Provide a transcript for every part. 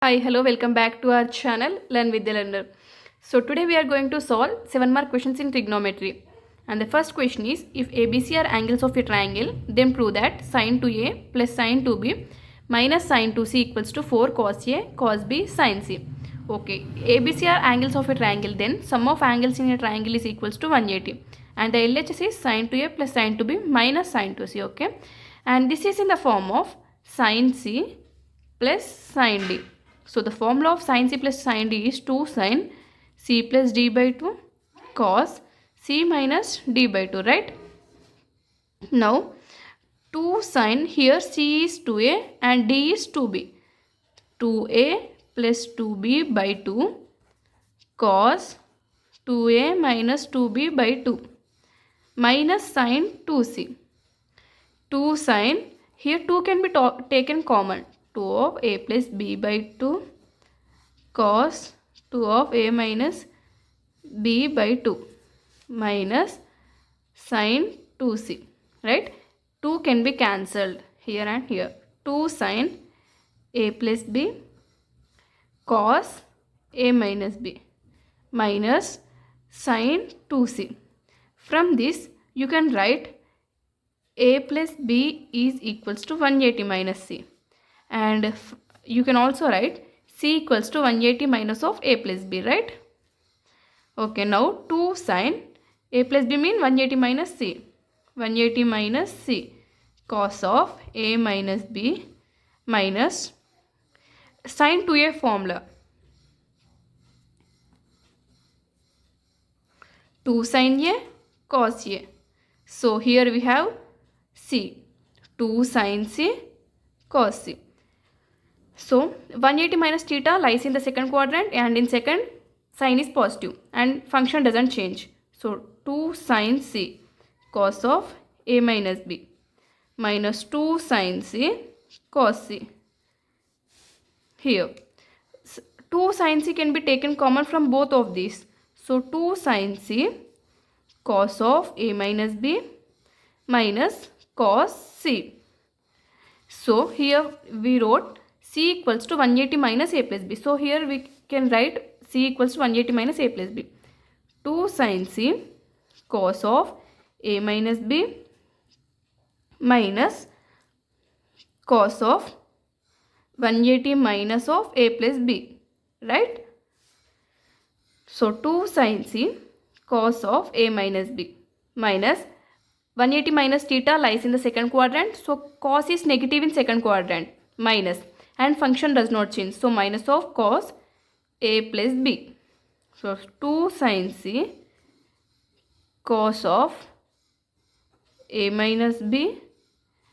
Hi, hello, welcome back to our channel Learn with the Learner. So today we are going to solve 7 mark questions in trigonometry. And the first question is, if ABC are angles of a triangle, then prove that sin 2A plus sin 2B minus sin 2C equals to 4 cos A cos B sin C. Okay, ABC are angles of a triangle, then sum of angles in a triangle is equals to 180. And the LHS is sin 2A plus sin 2B minus sin 2C. Okay, and this is in the form of sin C plus sin D. So the formula of sin C plus sin D is 2 sin C plus D by 2 cos C minus D by 2, right? Now 2 sin, here C is 2A and D is 2B. 2A plus 2B by 2 cos 2A minus 2B by 2 minus sin 2C. 2 sin, here 2 can be taken common. 2 of A plus B by 2 cos 2 of A minus B by 2 minus sin 2C, right? 2 can be cancelled here and here. 2 sin A plus B cos A minus B minus sin 2C. From this you can write A plus B is equals to 180 minus C, and you can also write C equals to 180 minus of A plus B, right? Okay, now 2 sin A plus B mean 180 minus C. 180 minus C cos of A minus B minus sin 2A formula. 2 sin A cos A. So here we have C. 2 sin C cos C. So 180 minus theta lies in the second quadrant, and in second sign is positive and function doesn't change. So 2 sin C cos of A minus B minus 2 sin C cos C. Here 2 sin C can be taken common from both of these. So 2 sin C cos of A minus B minus cos C. So here we wrote C equals to 180 minus A plus B. So here we can write C equals to 180 minus A plus B. 2 sin C cos of A minus B minus cos of 180 minus of A plus B, right? So 2 sin C cos of A minus B minus 180 minus theta lies in the second quadrant. So cos is negative in second quadrant, minus, and function does not change. So minus of cos A plus B. So 2 sin C cos of A minus B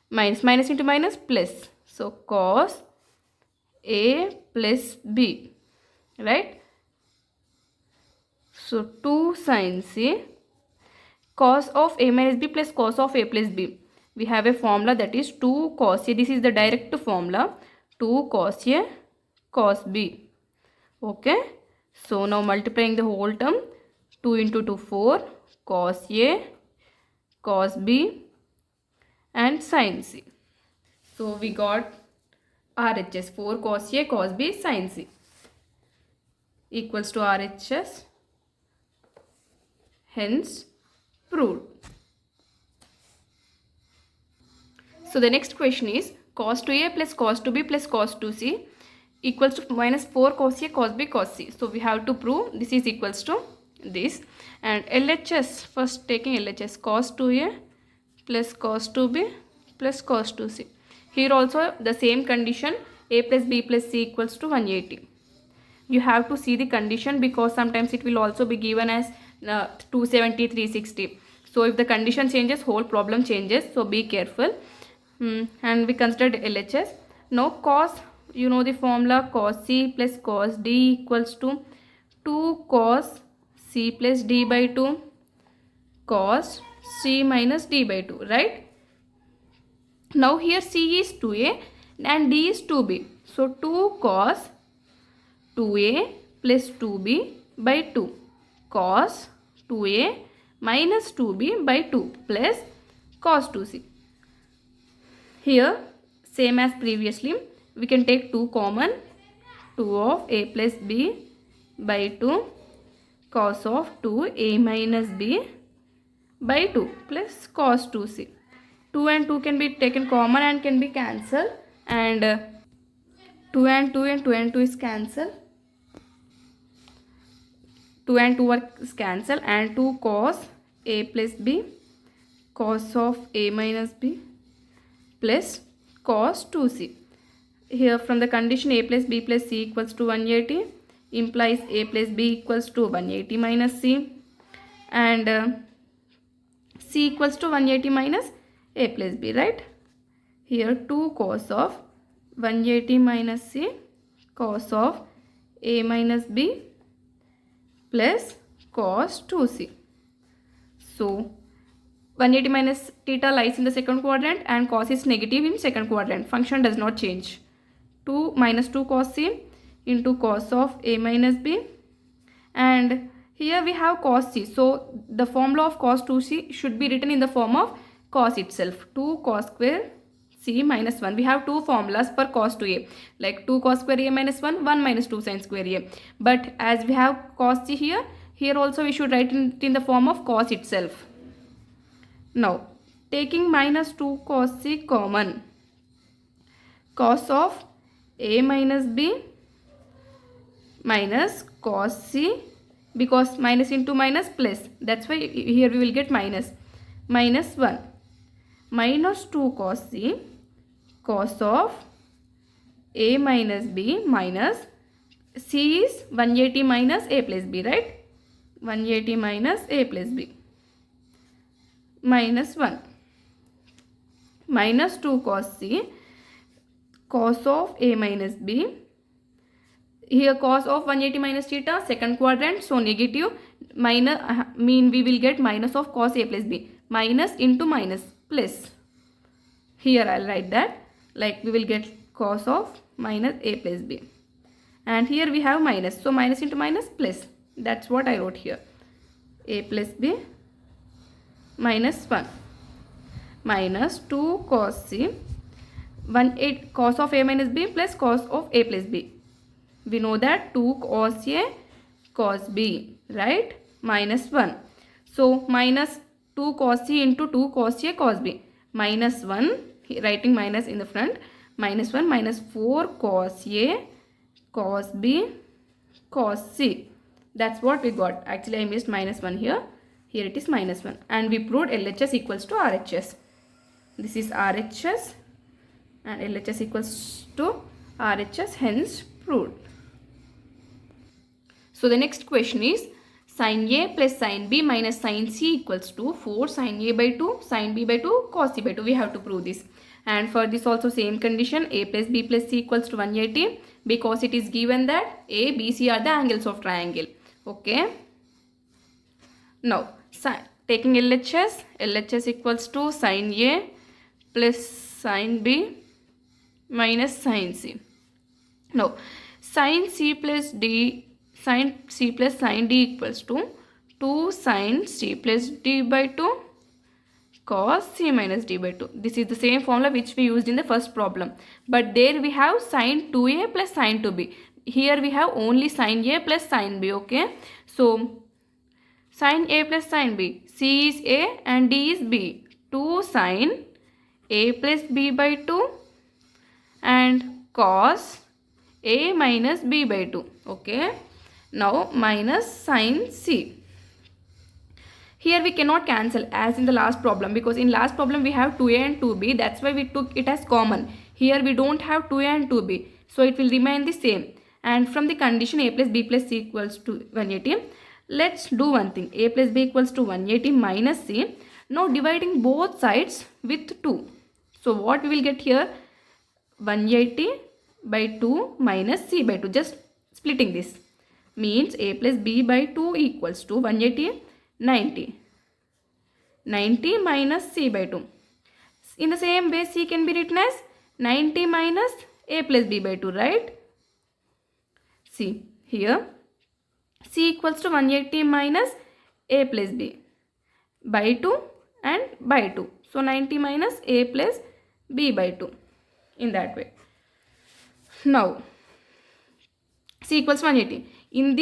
minus into minus plus. So cos A plus B, right? So 2 sin C cos of A minus B plus cos of A plus B. We have a formula that is 2 cos A. This is the direct formula. 2 cos A cos B. Okay. So now multiplying the whole term. 2 into 2 4 cos A cos B and sin C. So we got RHS 4 cos A cos B sin C equals to RHS. Hence proved. So the next question is cos 2A plus cos 2B plus cos 2C equals to minus 4 cos A cos B cos C. So we have to prove this is equals to this, and LHS, first taking LHS, cos 2A plus cos 2B plus cos 2C. Here also the same condition, A plus B plus C equals to 180. You have to see the condition, because sometimes it will also be given as 270, 360. So if the condition changes, whole problem changes. So be careful. And we considered LHS. Now cos, you know the formula, cos C plus cos D equals to 2 cos C plus D by 2 cos C minus D by 2, right? Now here C is 2A and D is 2B. So 2 cos 2A plus 2B by 2 cos 2A minus 2B by 2 plus cos 2C. Here same as previously, we can take 2 common. 2 of a plus b by 2 cos of 2a minus b by 2 plus cos 2c. 2 and 2 can be taken common and can be cancelled, and 2 and 2 and 2 and 2 is cancelled. 2 and 2 are cancelled, and 2 cos a plus b cos of a minus b plus cos 2c. Here from the condition a plus b plus c equals to 180 implies a plus b equals to 180 minus c, and c equals to 180 minus a plus b, right? Here 2 cos of 180 minus c cos of a minus b plus cos 2c. So 180 minus theta lies in the second quadrant and cos is negative in second quadrant. Function does not change. 2 minus 2 cos c into cos of a minus b, and here we have cos c. So the formula of cos 2c should be written in the form of cos itself. 2 cos square c minus 1. We have two formulas for cos 2a, like 2 cos square a minus 1, 1 minus 2 sin square a. But as we have cos c here, here also we should write it in the form of cos itself. Now taking minus 2 cos c common, cos of a minus b minus cos c, because minus into minus plus, that's why here we will get minus 1 minus 2 cos c cos of a minus b minus c is 180 minus a plus b, right? 180 minus a plus b minus 1 minus 2 cos c cos of a minus b. Here cos of 180 minus theta, second quadrant, so negative, minus mean we will get minus of cos a plus b, minus into minus plus. Here I'll write that, like we will get cos of minus a plus b, and here we have minus, so minus into minus plus, that's what I wrote here. A plus b minus 1 minus 2 cos c, 1/8 cos of a minus b plus cos of a plus b. We know that 2 cos a cos b, right? Minus 1. So minus 2 cos c into 2 cos a cos b. Minus 1, writing minus in the front. Minus 1 minus 4 cos a cos b cos c. That's what we got. Actually I missed minus 1 here. Here it is minus 1. And we proved LHS equals to RHS. This is RHS and LHS equals to RHS, hence proved. So the next question is sin a plus sin b minus sin c equals to 4 sin a by 2 sin b by 2 cos c by 2. We have to prove this. And for this also same condition, a plus b plus c equals to 180, because it is given that a, b, c are the angles of triangle. Okay. Now taking LHS, LHS equals to sin a plus sin b minus sin c. Now sin c plus d, sin c plus sin d equals to 2 sin c plus d by 2 cos c minus d by 2. This is the same formula which we used in the first problem, but there we have sin 2a plus sin 2b. Here we have only sin a plus sin b. Okay, so sin a plus sin b, c is a and d is b. 2 sin a plus b by 2 and cos a minus b by 2. Okay, now minus sin c. Here we cannot cancel as in the last problem, because in last problem we have 2a and 2b, that's why we took it as common. Here we don't have 2a and 2b, so it will remain the same. And from the condition a plus b plus c equals to 180, let's do one thing. A plus b equals to 180 minus c. Now dividing both sides with 2. So what we will get here? 180 by 2 minus c by 2. Just splitting this means a plus b by 2 equals to 180, 90. 90 minus c by 2. In the same way, c can be written as 90 minus a plus b by 2, right? See here, c equals to 180 minus a plus b by 2 and by 2. So 90 minus a plus b by 2, in that way. Now c equals 180. In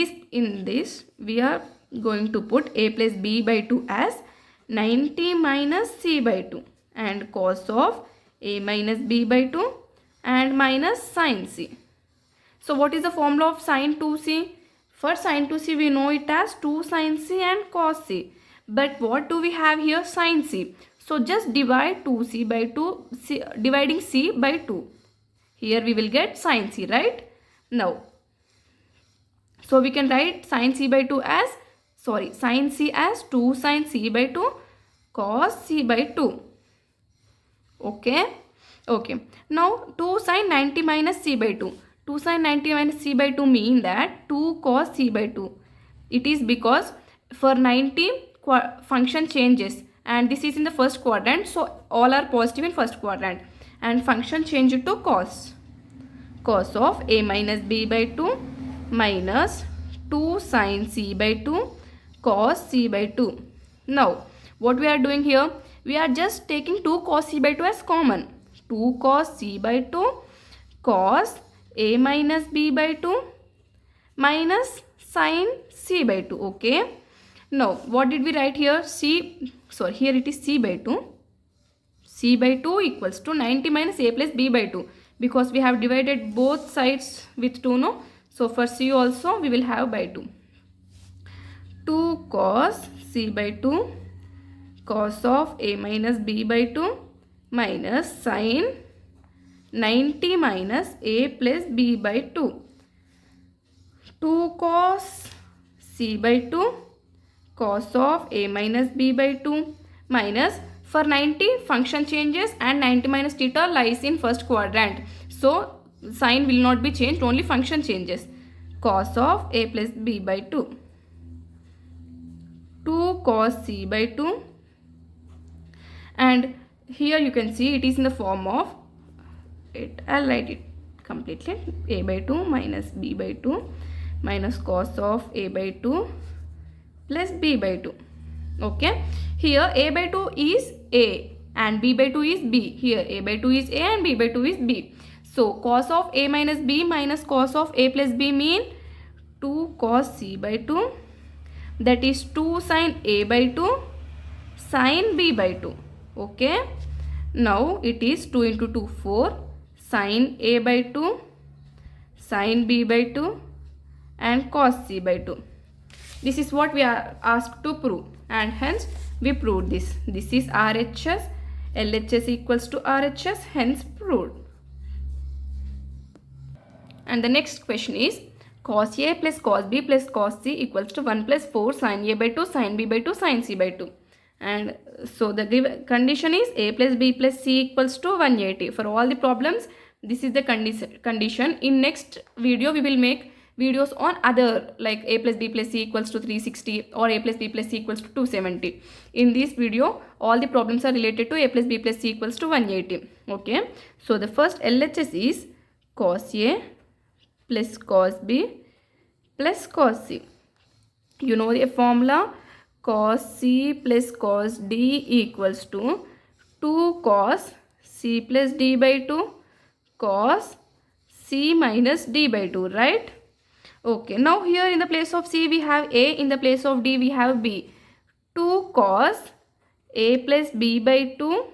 this we are going to put a plus b by 2 as 90 minus c by 2 and cos of a minus b by 2 and minus sin c. So what is the formula of sin 2c? For sin 2c we know it as 2 sin c and cos c. But what do we have here? Sin c. So just divide 2c by 2, dividing c by 2. Here we will get sin c, right? Now, so we can write sin c by 2 as, sin c as 2 sin c by 2 cos c by 2. Okay. Now 2 sin 90 minus c by 2. 2 sin 90 minus c by 2 mean that 2 cos c by 2. It is because for 90 function changes and this is in the first quadrant, so all are positive in first quadrant, and function changed to cos of a minus b by 2 minus 2 sin c by 2 cos c by 2. Now what we are doing here, we are just taking 2 cos c by 2 as common. 2 cos c by 2 cos a minus b by 2 minus sin c by 2. Okay. Now what did we write here? Here it is c by 2. C by 2 equals to 90 minus a plus b by 2, because we have divided both sides with 2, no? So for c also we will have by 2. 2 cos c by 2 cos of a minus b by 2 minus sin 90 minus a plus b by 2. 2 cos c by 2 cos of a minus b by 2 minus, for 90 function changes and 90 minus theta lies in first quadrant, so sign will not be changed, only function changes. Cos of a plus b by 2. 2 cos c by 2, and here you can see it is in the form of it. I'll write it completely. A by 2 minus b by 2 minus cos of a by 2 plus b by 2. Okay. Here a by 2 is a and b by 2 is b. Here a by 2 is a and b by 2 is b. So cos of a minus b minus cos of a plus b mean 2 cos c by 2, that is 2 sin a by 2 sin b by 2. Okay. Now it is 2 into 2 4 sin a by 2 sin b by 2 and cos c by 2. This is what we are asked to prove, and hence we proved this. This is RHS. LHS equals to RHS, hence proved. And the next question is cos a plus cos b plus cos c equals to 1 plus 4 sin a by 2 sin b by 2 sin c by 2. And so the given condition is a plus b plus c equals to 180. For all the problems, this is the condition. In next video we will make videos on other, like a plus b plus c equals to 360 or a plus b plus c equals to 270. In this video all the problems are related to a plus b plus c equals to 180. Okay. So the first LHS is cos a plus cos b plus cos c. You know the formula, cos c plus cos d equals to 2 cos c plus d by 2 cos c minus d by 2, right? Okay, now here in the place of c we have a, in the place of d we have b. 2 cos a plus b by 2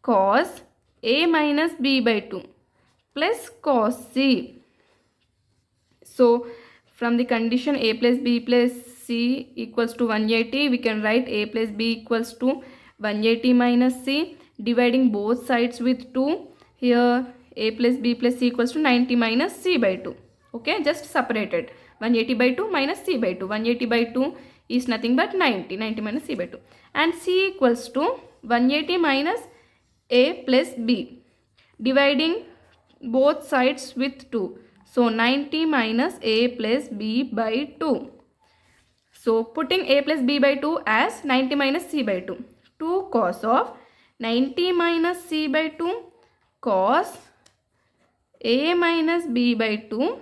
cos a minus b by 2 plus cos c. So from the condition a plus b plus c equals to 180, we can write a plus b equals to 180 minus c, dividing both sides with 2. Here a plus b plus c equals to 90 minus c by 2. Okay, just separated. 180 by 2 minus c by 2. 180 by 2 is nothing but 90. 90 minus c by 2. And c equals to 180 minus a plus b, dividing both sides with 2. So 90 minus a plus b by 2. So putting a plus b by 2 as 90 minus c by 2. 2 cos of 90 minus c by 2 cos a minus b by 2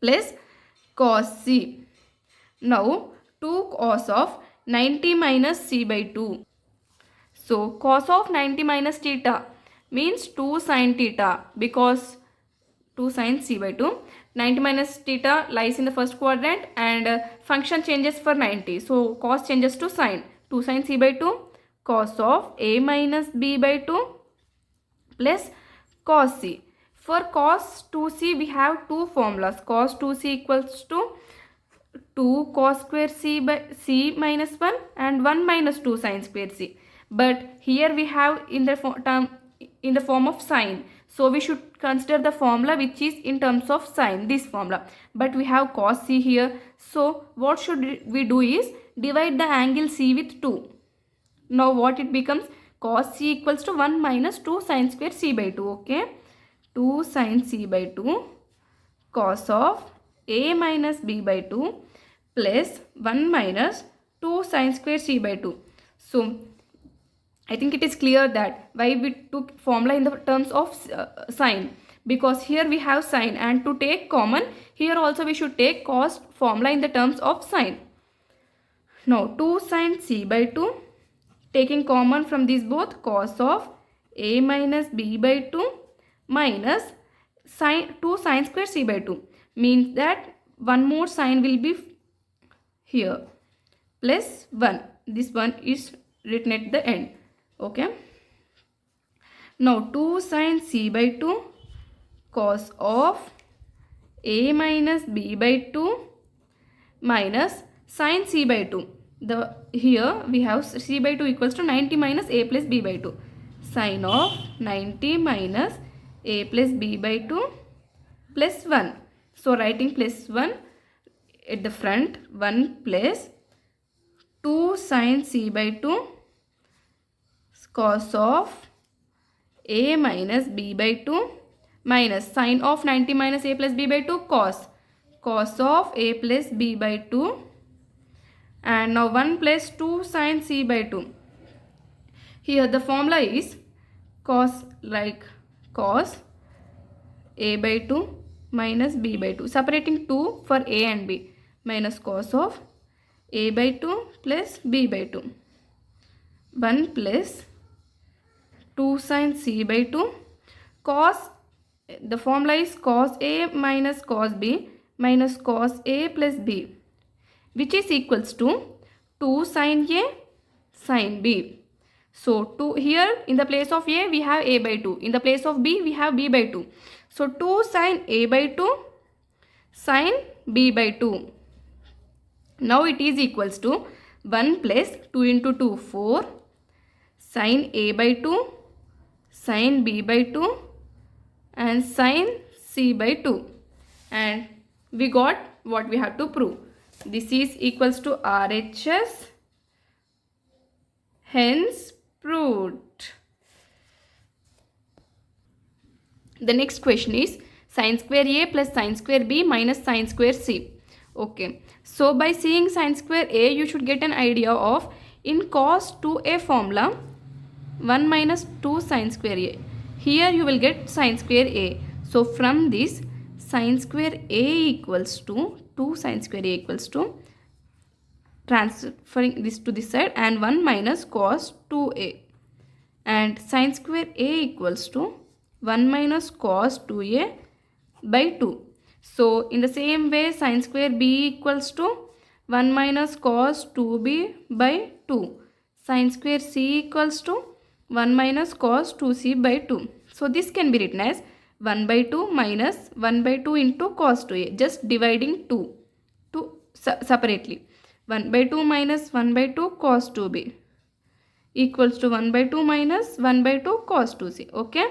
plus cos c. Now 2 cos of 90 minus c by 2. So cos of 90 minus theta means 2 sin theta, because 2 sin c by 2. 90 minus theta lies in the first quadrant, and function changes for 90. So cos changes to sine. 2 sin c by 2 cos of a minus b by 2 plus cos c. For cos 2c we have two formulas. Cos 2c equals to 2 cos square c by c minus 1 and 1 minus 2 sin square c. But here we have in the form of sine. So we should consider the formula which is in terms of sine, this formula. But we have cos c here. So what should we do is divide the angle c with 2. Now what it becomes? Cos c equals to 1 minus 2 sin square c by 2. Okay. 2 sin c by 2 cos of a minus b by 2 plus 1 minus 2 sin square c by 2. So I think it is clear that why we took formula in the terms of sine, because here we have sine, and to take common here also we should take cos formula in the terms of sine. Now 2 sin c by 2, taking common from these both, cos of a minus b by 2 minus sin 2 sin square c by 2, means that one more sign will be here plus 1. This one is written at the end. Okay. Now 2 sin c by 2 cos of a minus b by 2 minus sin c by 2. Here we have c by 2 equals to 90 minus a plus b by 2. Sin of 90 minus a plus b by 2 plus 1. So writing plus 1 at the front, 1 plus 2 sin c by 2 cos of a minus b by 2 minus sin of 90 minus a plus b by 2 cos of a plus b by 2, and now 1 plus 2 sin c by 2. Here the formula is cos a by 2 minus b by 2, separating 2 for a and b, minus cos of a by 2 plus b by 2. 1 plus 2 sin c by 2 cos, the formula is cos a minus cos b minus cos a plus b, which is equals to 2 sin a sin b. So 2 here in the place of a we have a by 2, in the place of b we have b by 2. So 2 sin a by 2 sin b by 2. Now it is equals to 1 plus 2 into 2 4 sin a by 2 sin b by 2 and sin c by 2, and we got what we have to prove. This is equals to RHS, hence proved. The next question is sin square a plus sin square b minus sin square c. Okay, so by seeing sin square a you should get an idea of in cos 2a formula 1 minus 2 sin square a. Here you will get sin square a. So from this sin square a equals to 2 sin square a equals to, transferring this to this side, and 1 minus cos 2a, and sin square a equals to 1 minus cos 2a by 2. So in the same way sin square b equals to 1 minus cos 2b by 2. Sin square c equals to 1 minus cos 2c by 2. So this can be written as 1 by 2 minus 1 by 2 into cos 2a, just dividing 2 separately. 1 by 2 minus 1 by 2 cos 2b equals to 1 by 2 minus 1 by 2 cos 2c. Okay.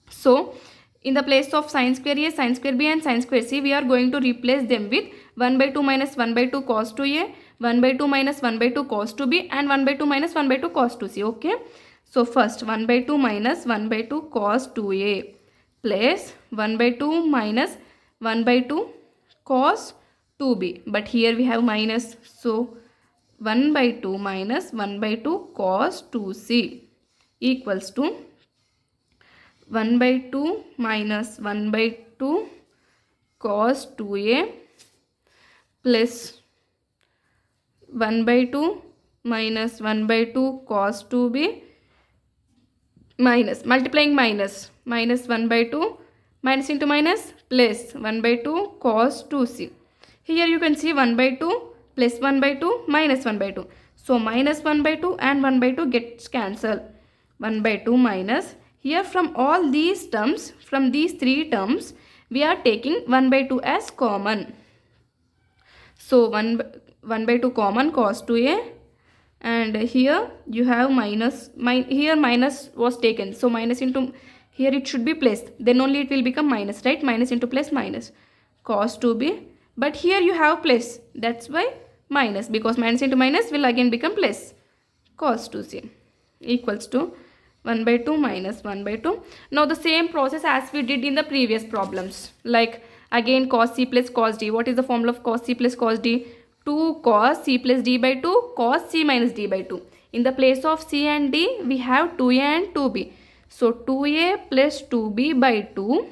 So in the place of sin square a, sin square b and sin square c, we are going to replace them with 1 by 2 minus 1 by 2 cos 2a, 1 by 2 minus 1 by 2 cos 2b and 1 by 2 minus 1 by 2 cos 2c. Okay. So first 1 by 2 minus 1 by 2 cos 2a plus 1 by 2 minus 1 by 2 cos 2b. But here we have minus. So 1 by 2 minus 1 by 2 cos 2c equals to 1 by 2 minus 1 by 2 cos 2a plus 1 by 2 minus 1 by 2 cos 2b minus, multiplying minus 1 by 2 minus into minus plus 1 by 2 cos 2c. Here you can see 1 by 2 plus 1 by 2 minus 1 by 2. So minus 1 by 2 and 1 by 2 gets cancelled. 1 by 2 minus, here from all these terms, from these three terms, we are taking 1 by 2 as common. So 1 by 2 common, cos 2a, and here you have minus, here minus was taken. So minus into, here it should be plus, then only it will become minus, right? Minus into plus minus, cos 2b. But here you have plus, that's why minus, because minus into minus will again become plus, cos 2c equals to 1 by 2 minus 1 by 2. Now the same process as we did in the previous problems. Like again cos c plus cos d. What is the formula of cos c plus cos d? 2 cos c plus d by 2 cos c minus d by 2. In the place of c and d, we have 2a and 2b. So 2a plus 2b by 2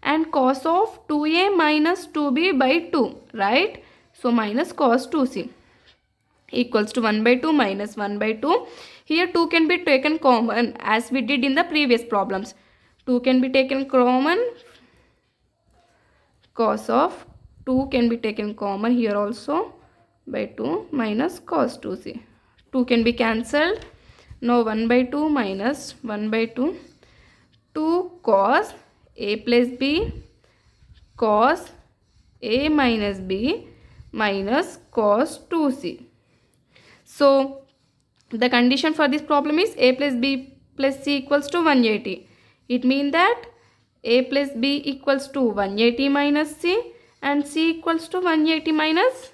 and cos of 2a minus 2b by 2, right? So minus cos 2c equals to 1 by 2 minus 1 by 2. Here 2 can be taken common as we did in the previous problems. 2 can be taken common, cos of 2 can be taken common here also by 2 minus cos 2c. 2 can be cancelled. Now 1 by 2 minus 1 by 2. 2 cos a plus b cos a minus b minus cos 2c. So the condition for this problem is a plus b plus c equals to 180. It means that a plus b equals to 180 minus c and c equals to 180 minus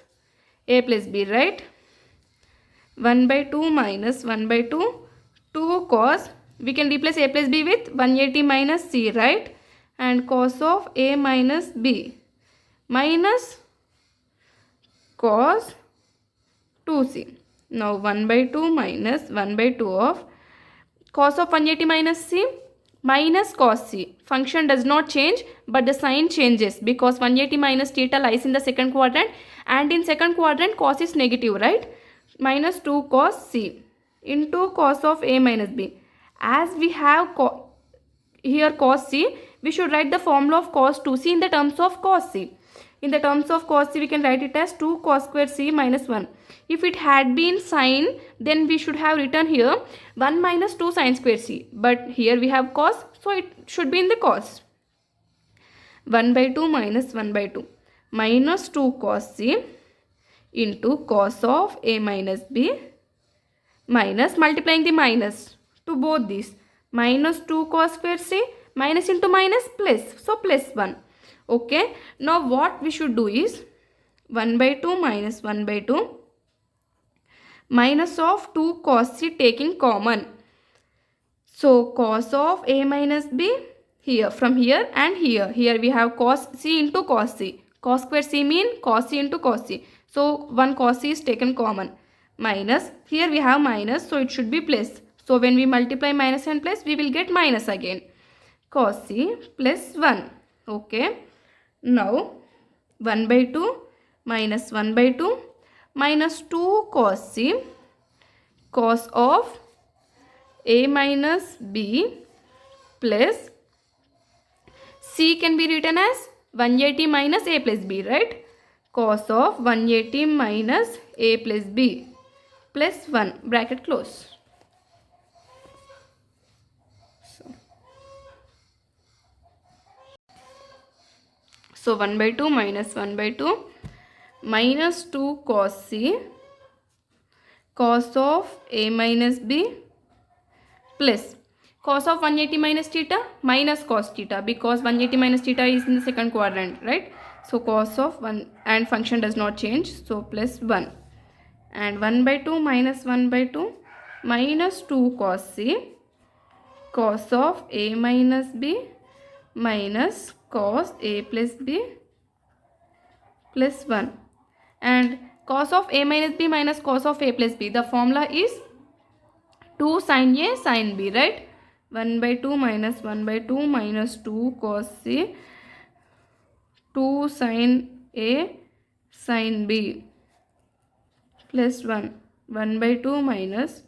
a plus b, right? 1 by 2 minus 1 by 2, 2 cos, we can replace a plus b with 180 minus c, right? And cos of a minus b minus cos 2c. Now 1 by 2 minus 1 by 2 of cos of 180 minus c minus cos c. Function does not change but the sign changes because 180 minus theta lies in the second quadrant and in second quadrant cos is negative, right? Minus 2 cos c into cos of a minus b. As we have here cos c, we should write the formula of cos 2c in the terms of cos c. In the terms of cos c, we can write it as 2 cos square c minus 1. If it had been sine, then we should have written here 1 minus 2 sine square c. But here we have cos, so it should be in the cos. 1 by 2 minus 1 by 2 minus 2 cos c into cos of a minus b minus, multiplying the minus to both these, minus 2 cos square c minus into minus plus, so plus 1. Okay, now what we should do is 1 by 2 minus 1 by 2 minus of 2 cos c taking common. So cos of a minus b here, from here and here. Here we have cos c into cos c. Cos square c mean cos c into cos c. So 1 cos c is taken common. Minus, here we have minus, so it should be plus. So when we multiply minus and plus, we will get minus again. Cos c plus 1. Okay. Now 1 by 2 minus 1 by 2 minus 2 cos c cos of a minus b plus c can be written as 180 minus a plus b, right? Cos of 180 minus a plus b plus 1, bracket close. So 1 by 2 minus 1 by 2 minus 2 cos c cos of a minus b plus cos of 180 minus theta minus cos theta, because 180 minus theta is in the second quadrant, right? So cos of 1 and function does not change, so plus 1. And 1 by 2 minus 1 by 2 minus 2 cos c cos of a minus b minus cos a plus b plus 1. And cos of a minus b minus cos of a plus b, the formula is 2 sin a sin b, right? 1 by 2 minus 1 by 2 minus 2 cos c 2 sin a sin b plus 1. 1 by 2 minus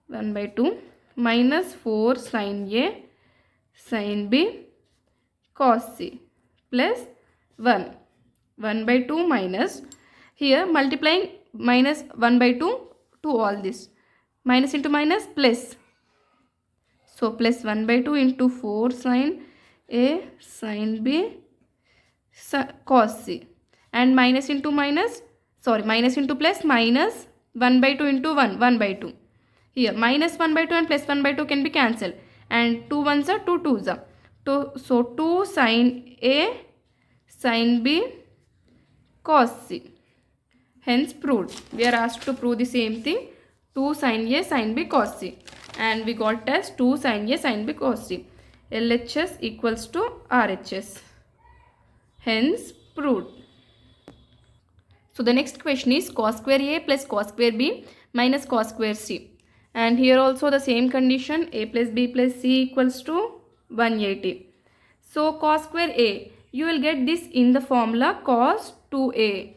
1 by 2 minus 4 sin a sin b cos c plus 1. 1 by 2 minus, here multiplying minus 1 by 2 to all this. Minus into minus plus. So plus 1 by 2 into 4 sin A sin B cos c. And minus into minus, sorry, minus into plus minus 1 by 2 into 1, 1 by 2. Here minus 1 by 2 and plus 1 by 2 can be cancelled. And 2 ones are 2 twos are. So 2 sin A sin B cos c. Hence proved. We are asked to prove the same thing. 2 sin A sin B cos c. And we got as 2 sin A sin B cos c. LHS equals to RHS. Hence proved. So the next question is cos square A plus cos square B minus cos square C. And here also the same condition, A plus B plus C equals to 180. So cos square A, you will get this in the formula cos 2A.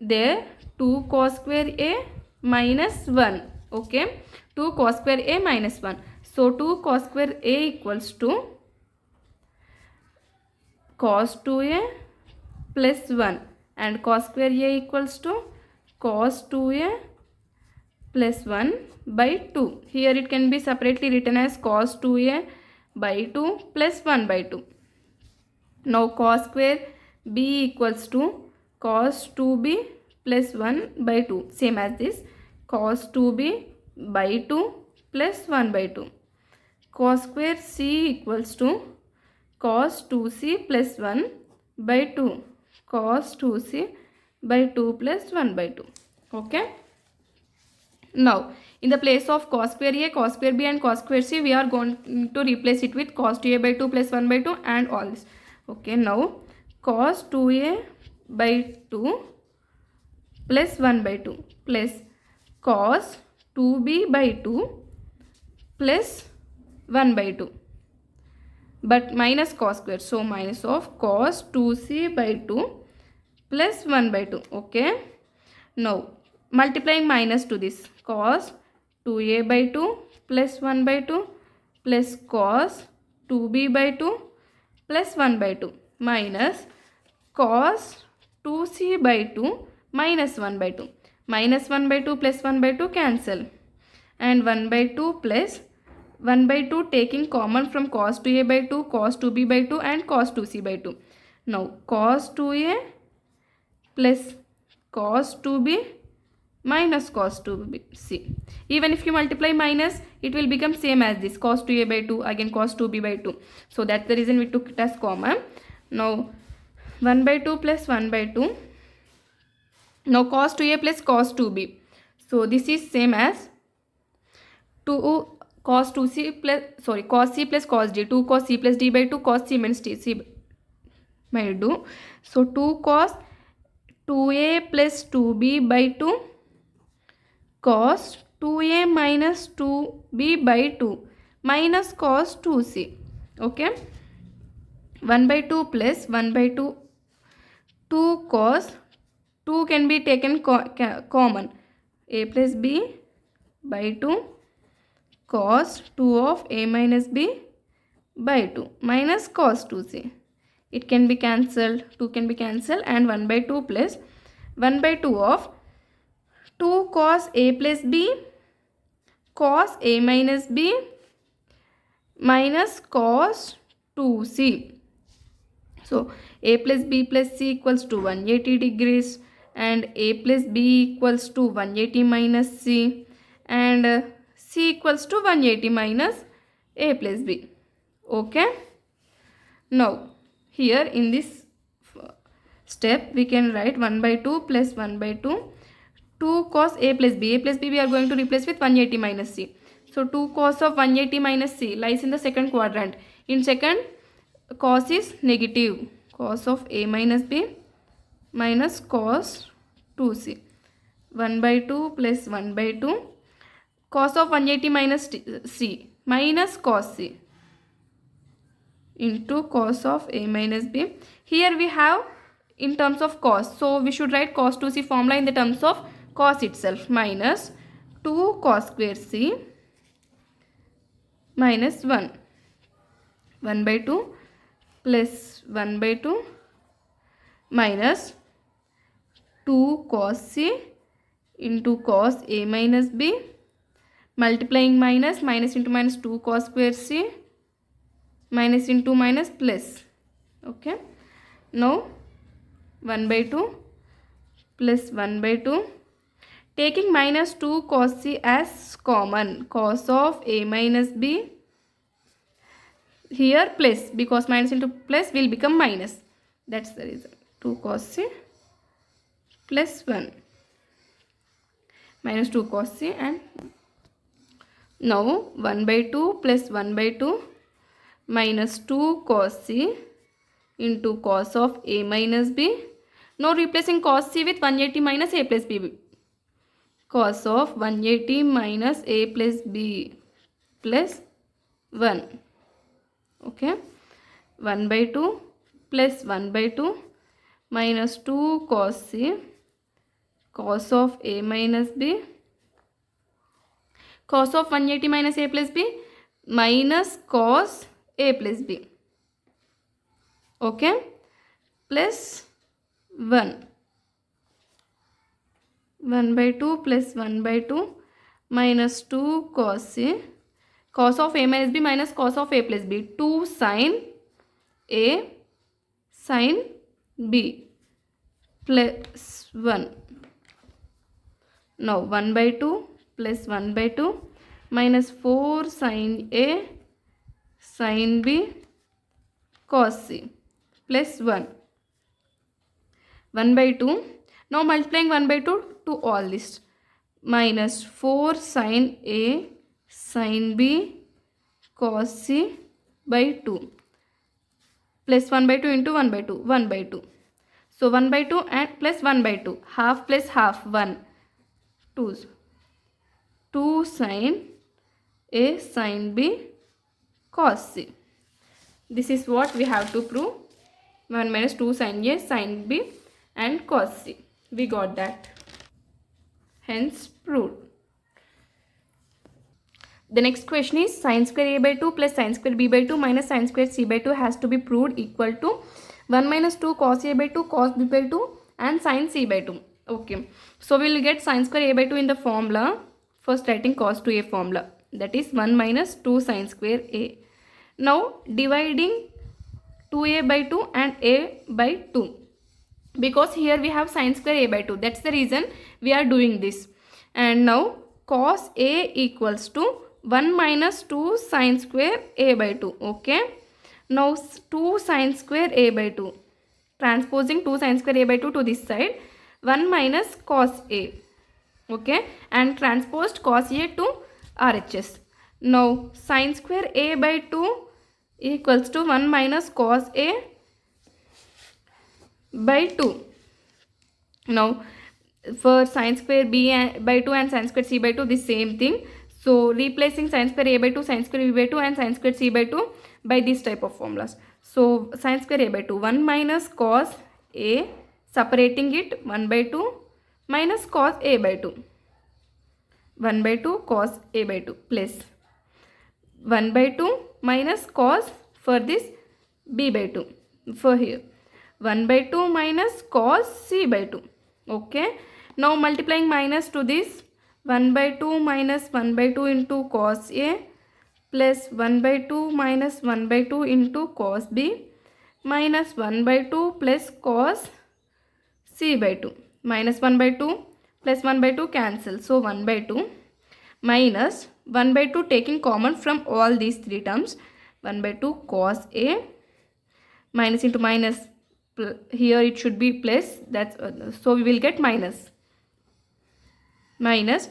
There 2 cos square A minus 1. Okay, 2 cos square A minus 1. So 2 cos square A equals to cos 2A plus 1. And cos square A equals to cos 2A plus 1 by 2. Here it can be separately written as cos 2A by 2 plus 1 by 2. Now cos square B equals to cos 2B plus 1 by 2. Same as this. Cos 2B by 2 plus 1 by 2. Cos square C equals to cos 2C plus 1 by 2. Cos 2C by 2 plus 1 by 2. Okay. Now, in the place of cos square A, cos square B and cos square C, we are going to replace it with cos 2A by 2 plus 1 by 2 and all this. Okay, now cos 2A by 2 plus 1 by 2 plus cos 2B by 2 plus 1 by 2. But minus cos square. So, minus of cos 2C by 2 plus 1 by 2. Okay. Now, multiplying minus to this. Cos 2A by 2 plus 1 by 2 plus cos 2B by 2 plus 1 by 2 minus cos 2C by 2 minus 1 by 2. Minus 1 by 2 plus 1 by 2 cancel. And 1 by 2 plus 1 by 2 taking common from cos 2A by 2, cos 2B by 2 and cos 2C by 2. Now cos 2A plus cos 2B minus cos 2C. Even if you multiply minus, it will become same as this. Cos 2A by 2, again cos 2B by 2. So that's the reason we took it as common. Now 1 by 2 plus 1 by 2. Now cos 2A plus cos 2B. So this is same as 2 cos 2C plus, sorry, cos C plus cos D. 2 cos C plus D by 2, cos C minus D C by 2. So 2 cos 2A plus 2B by 2 cos 2A minus 2B by 2 minus cos 2C. Okay. 1 by 2 plus 1 by 2. 2 cos 2 can be taken common. A plus B by 2 cos 2 of A minus B by 2 minus cos 2C. It can be cancelled. 2 can be cancelled and 1 by 2 plus 1 by 2 of 2 cos A plus B cos A minus B minus cos 2C. So A plus B plus C equals to 180 degrees and A plus B equals to 180 minus C and C equals to 180 minus A plus B. Okay. Now here in this step we can write 1 by 2 plus 1 by 2. 2 cos A plus B. A plus B we are going to replace with 180 minus C. So 2 cos of 180 minus C lies in the second quadrant. In second, cos is negative. Cos of A minus B minus cos 2C. 1 by 2 plus 1 by 2. Cos of 180 minus C minus cos C into cos of A minus B. Here we have in terms of cos. So we should write cos 2C formula in the terms of cos itself minus 2 cos square C minus 1. 1 by 2 plus 1 by 2 minus 2 cos C into cos A minus B, multiplying minus, minus into minus 2 cos square C, minus into minus plus. Okay. Now 1 by 2 plus 1 by 2. Taking minus 2 cos C as common, cos of A minus B. Here plus, because minus into plus will become minus. That's the reason. 2 cos C plus 1 minus 2 cos C, and now 1 by 2 plus 1 by 2 minus 2 cos C into cos of A minus B. Now replacing cos C with 180 minus A plus B. Cos of 180 minus A plus B plus 1. Okay. 1 by 2 plus 1 by 2 minus 2 cos C, cos of A minus B, cos of 180 minus A plus B minus cos A plus B. Okay. Plus 1. 1 by 2 plus 1 by 2 minus 2 cos C, cos of A minus B minus cos of A plus B, 2 sin A sin B plus 1. Now 1 by 2 plus 1 by 2 minus 4 sin A sin B cos C plus 1. 1 by 2. Now multiplying 1 by 2 to all this. Minus 4 sin A sin B cos C by 2. Plus 1 by 2 into 1 by 2. 1 by 2. So 1 by 2 and plus 1 by 2. Half plus half. 1. 2. 2 sin A sin B cos C. This is what we have to prove. 1 minus 2 sin A sin B and cos C. We got that. Hence proved. The next question is sin square A by 2 plus sin square B by 2 minus sin square C by 2 has to be proved equal to 1 minus 2 cos A by 2 cos B by 2 and sin C by 2. Okay. So we will get sin square A by 2 in the formula. First writing cos 2A formula. That is 1 minus 2 sin square A. Now dividing 2A by 2 and A by 2. Because here we have sin square A by 2. That's the reason we are doing this. And now cos A equals to 1 minus 2 sin square A by 2. Okay. Now 2 sin square A by 2. Transposing 2 sin square A by 2 to this side. 1 minus cos A. Okay. And transposed cos A to RHS. Now sin square A by 2 equals to 1 minus cos A by 2. Now for sin square B by 2 and sin square C by 2, the same thing. So replacing sin square A by 2, sin square B by 2 and sin square C by 2 by this type of formulas. So sin square A by 2, 1 minus cos A, separating it 1 by 2 minus cos A by 2. 1 by 2 cos A by 2 plus 1 by 2 minus cos for this B by 2 for here. 1 by 2 minus cos C by 2. Okay. Now multiplying minus to this, 1 by 2 minus 1 by 2 into cos A plus 1 by 2 minus 1 by 2 into cos B minus 1 by 2 plus cos C by 2. Minus 1 by 2 plus 1 by 2 cancel. So 1 by 2 minus 1 by 2 taking common from all these three terms. 1 by 2 cos A minus into minus. Here it should be plus. That's so we will get minus. Minus.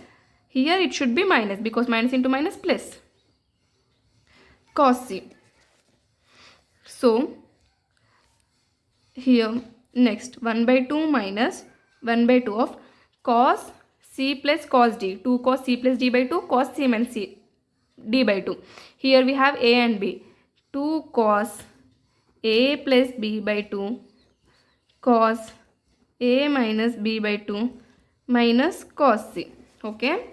Here it should be minus because minus into minus plus. Cos C. So here next 1 by 2 minus 1 by 2 of cos C plus cos D. 2 cos C plus D by 2 cos C minus C D by 2. Here we have A and B. 2 cos A plus B by 2 cos A minus B by 2 minus cos C. Okay.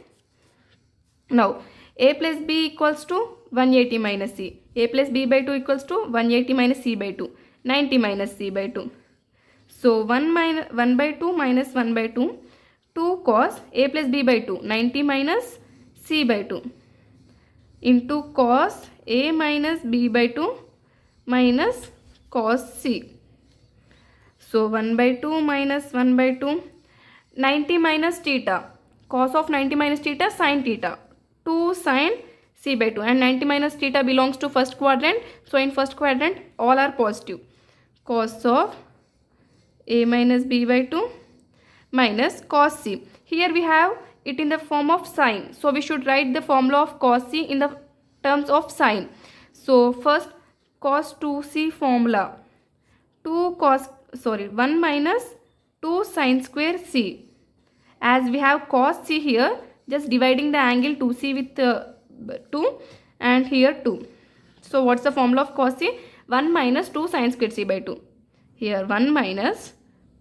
Now A plus B equals to 180 minus c. A plus b by 2 equals to 180 minus c by 2. 90 minus c by 2. So 1 by 2 minus 1 by 2. 2 cos a plus b by 2. 90 minus c by 2. Into cos a minus b by 2 minus cos c. So 1 by 2 minus 1 by 2. 90 minus theta. Cos of 90 minus theta sin theta. 2 sin c by 2. And 90 minus theta belongs to first quadrant. So in first quadrant all are positive. Cos of a minus b by 2 minus cos c. Here we have it in the form of sine. So we should write the formula of cos c in the terms of sine. So first cos 2c formula. 1 minus 2 sine square c. As we have cos c here, just dividing the angle 2c with 2 and here 2. So what's the formula of cos c? 1 minus 2 sine square c by 2. Here 1 minus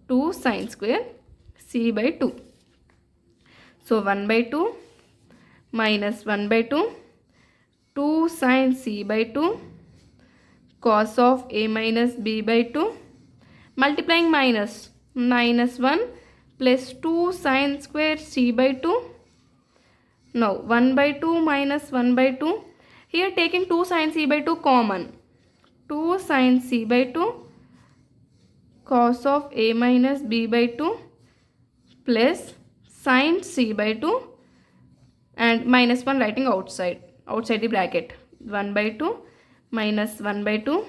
2 sine square c by 2. So 1 by 2 minus 1 by 2. 2 sine c by 2 cos of a minus b by 2 multiplying minus 1 plus 2 sine square c by 2. Now 1 by 2 minus 1 by 2. Here taking 2 sine c by 2 common. 2 sine c by 2 cos of a minus b by 2 plus sine c by 2 and minus 1 writing outside the bracket. 1 by 2 minus 1 by 2.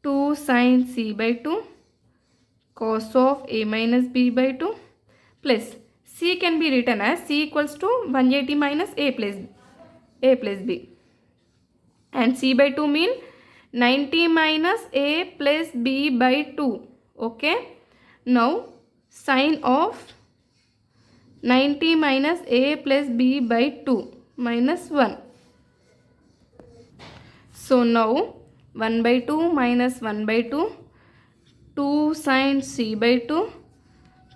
2 sine c by 2 cos of a minus b by 2 plus c can be written as c equals to 180 minus a plus b. And c by 2 mean 90 minus a plus b by 2. Okay. Now sine of 90 minus a plus b by 2 minus 1. So now 1 by 2 minus 1 by 2. 2 sine c by 2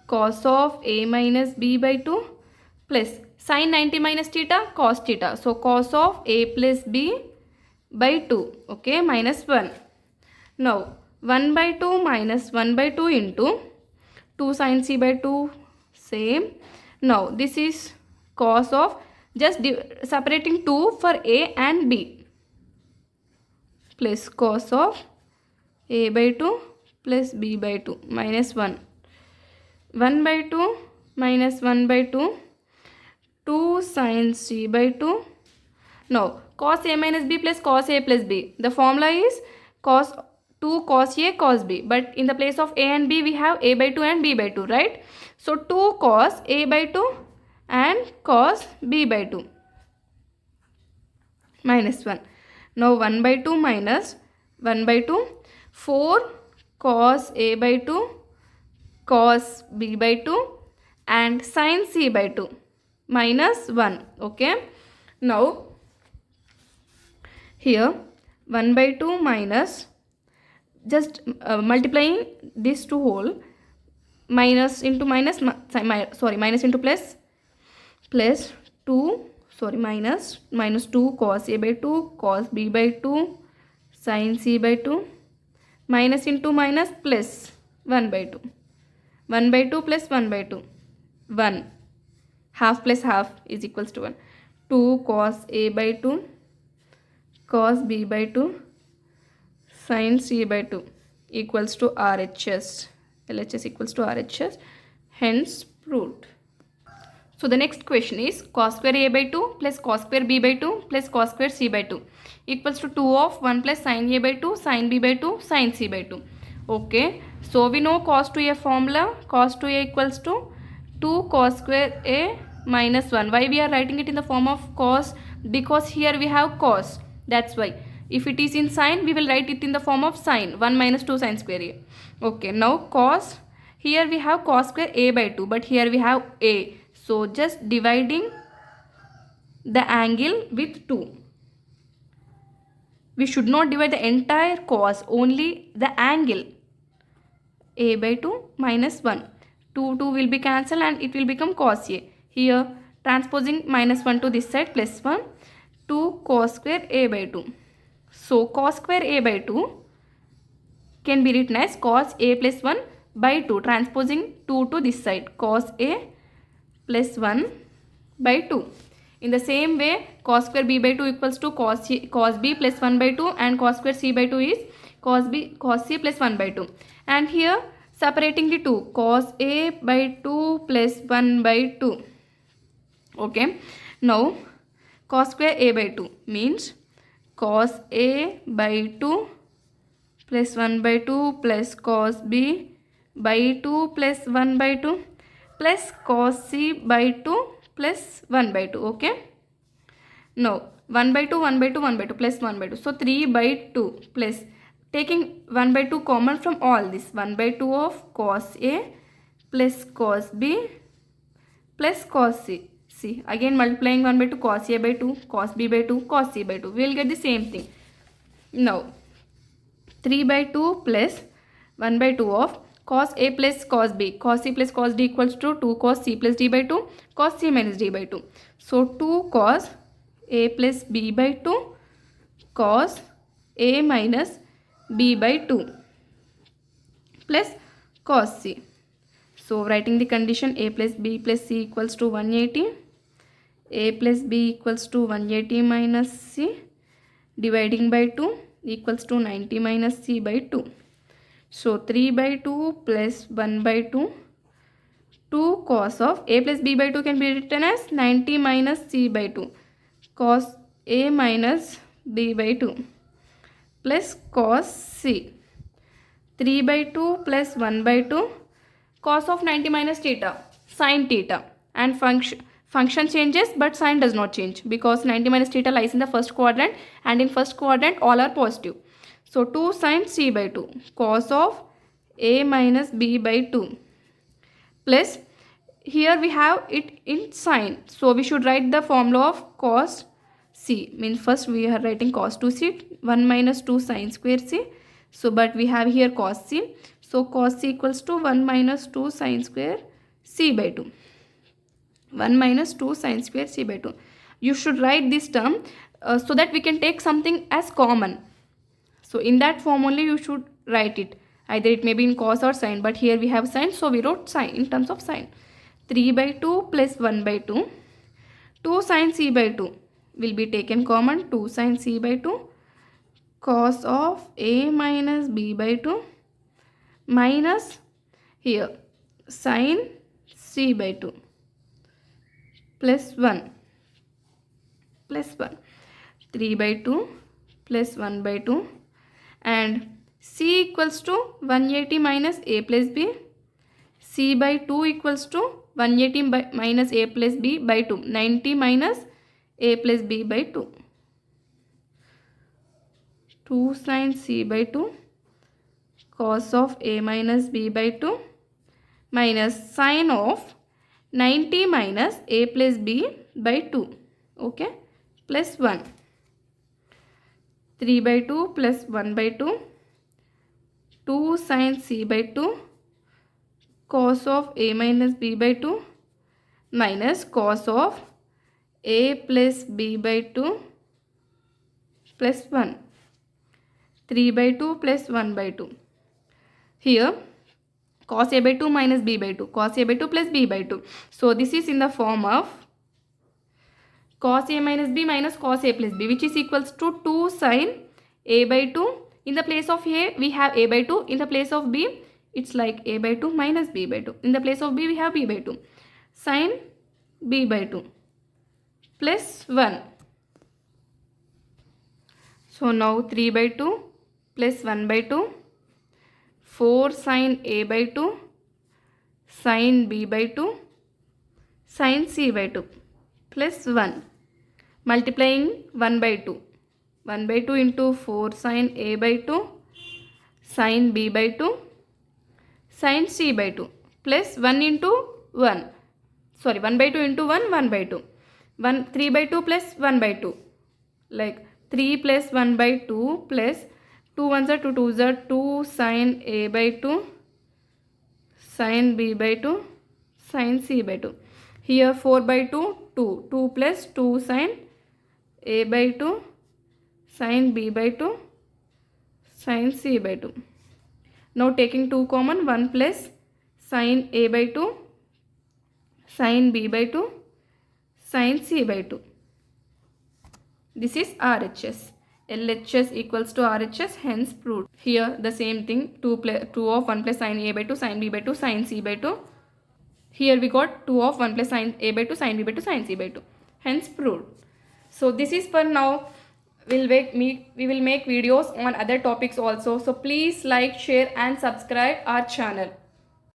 cos of a minus b by 2 plus sine 90 minus theta cos theta. So cos of a plus b by 2. Okay, minus 1. Now 1 by 2 minus 1 by 2 into 2 sine c by 2 same. Now this is cos of, just separating 2 for a and b, plus cos of a by 2 plus b by 2 minus 1. 1 by 2 minus 1 by 2. 2 sine c by 2. Now cos a minus b plus cos a plus b. The formula is cos 2 cos a cos b. But in the place of a and b we have a by 2 and b by 2, right? So 2 cos a by 2 and cos b by 2 minus 1. Now 1 by 2 minus 1 by 2. 4 cos a by 2 cos b by 2 and sin c by 2 minus 1. Okay. Now here 1 by 2 minus, just multiplying this two whole, minus into minus, minus into plus 2, minus 2 cos a by 2 cos b by 2 sin c by 2 minus into minus plus 1 by 2. 1 by 2 plus 1 by 2. 1. Half plus half is equals to 1. 2 cos a by 2 cos b by 2 sin c by 2 equals to RHS. LHS equals to RHS. Hence proved. So the next question is cos square a by 2 plus cos square b by 2 plus cos square c by 2 equals to 2 of 1 plus sin a by 2 sin b by 2 sin c by 2. Okay. So we know cos 2a formula. Cos 2a equals to 2 cos square a minus 1. Why we are writing it in the form of cos? Because here we have cos. That's why. If it is in sine, we will write it in the form of sine. 1 minus 2 sine square a. Okay. Now cos. Here we have cos square a by 2. But here we have a. So just dividing the angle with 2. We should not divide the entire cos. Only the angle. A by 2 minus 1. 2 will be cancelled and it will become cos a. Here transposing minus 1 to this side plus 1. 2 cos square a by 2. So cos square a by 2 can be written as cos a plus 1 by 2, transposing 2 to this side, cos a plus 1 by 2. In the same way, cos square b by 2 equals to cos b plus 1 by 2, and cos square c by 2 is cos c plus 1 by 2. And here separating the two, cos a by 2 plus 1 by 2. Okay. Now cos square a by 2 means cos a by 2 plus 1 by 2 plus cos b by 2 plus 1 by 2 plus cos c by 2 plus 1 by 2. Okay. Now 1 by 2, 1 by 2, 1 by 2 plus 1 by 2. So 3 by 2 plus, taking 1 by 2 common from all this, 1 by 2 of cos a plus cos b plus cos c. See, again multiplying 1 by 2, cos a by 2, cos b by 2, cos c by 2. We will get the same thing. Now 3 by 2 plus 1 by 2 of cos a plus cos b, cos c plus cos d equals to 2 cos c plus d by 2, cos c minus d by 2. So 2 cos a plus b by 2, cos a minus b by 2 plus cos c. So writing the condition, a plus b plus c equals to 180, a plus b equals to 180 minus c, dividing by 2 equals to 90 minus c by 2. So 3 by 2 plus 1 by 2, 2 cos of a plus b by 2 can be written as 90 minus c by 2, cos a minus b by 2 plus cos c. 3 by 2 plus 1 by 2, cos of 90 minus theta, sin theta, and function changes but sign does not change because 90 minus theta lies in the first quadrant, and in first quadrant all are positive. So 2 sin c by 2, cos of a minus b by 2 plus, here we have it in sin, so we should write the formula of cos c, means first we are writing cos 2c, 1 minus 2 sin square c. So but we have here cos c, so cos c equals to 1 minus 2 sin square c by 2. 1 minus 2 sin square c by 2. You should write this term so that we can take something as common. So in that form only you should write it. Either it may be in cos or sin, but here we have sin, so we wrote sin in terms of sin. 3 by 2 plus 1 by 2. 2 sin c by 2 will be taken common. 2 sin c by 2, cos of a minus b by 2 minus here sin c by 2 plus 1 plus 1. 3 by 2 plus 1 by 2, and c equals to 180 minus a plus b, c by 2 equals to 180 minus a plus b by 2, 90 minus a plus b by 2. 2 sin c by 2, cos of a minus b by 2 minus sin of 90 minus a plus b by 2. Okay, plus 1. 3 by 2 plus 1 by 2, 2 sin c by 2, cos of a minus b by 2 minus cos of a plus b by 2 plus 1. 3 by 2 plus 1 by 2. Here cos a by 2 minus b by 2, cos a by 2 plus b by 2. So this is in the form of cos a minus b minus cos a plus b, which is equals to 2 sin a by 2. In the place of a we have a by 2, in the place of b it's like a by 2 minus b by 2. In the place of b we have b by 2, sin b by 2 plus 1. So now 3 by 2 plus 1 by 2, 4 sin a by 2, sin b by 2, sin c by 2 plus 1. Multiplying 1 by 2. 1 by 2 into 4 sin a by 2, sin b by 2, sin c by 2 plus 1 into 1. Sorry, 1 by 2 into 1, 1 by 2. 3 by 2 plus 1 by 2. Like 3 plus 1 by 2 plus 2 ones are 2 2s are 2 sin a by 2, sin b by 2, sin c by 2. Here 4 by 2, 2. 2 plus 2 sin a by 2 sin b by 2 sin c by 2. Now taking 2 common, 1 plus sin a by 2 sin b by 2 sin c by 2. This is RHS. LHS equals to RHS, hence proved. Here the same thing, 2 of 1 plus sin a by 2 sin b by 2 sin c by 2. Here we got 2 of 1 plus sin a by 2 sin b by 2 sin c by 2, hence proved. So this is for now. We will make videos on other topics also. So please like, share and subscribe our channel.